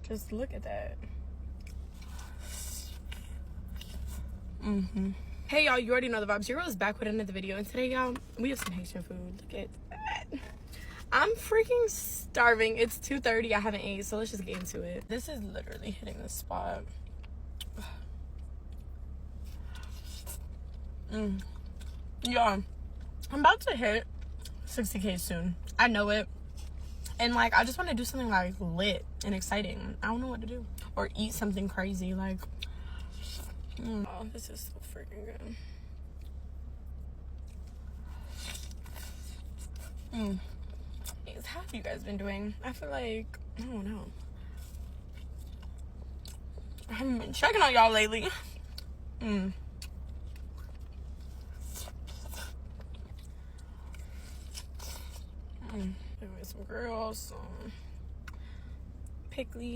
Just look at that. Hey y'all, you already know the vibes. Your girl is back with another video, and today y'all, we have some Haitian food. Look at that. I'm freaking starving. It's 2:30. I haven't ate, so let's just get into it. This is literally hitting the spot. Y'all, I'm about to hit 60K soon. I know it. And like, I just want to do something like lit and exciting. I don't know what to do. Or eat something crazy. Like, oh, this is so freaking good. How have you guys been doing? I feel like, I don't know. I haven't been checking on y'all lately. Some girls, some pickly.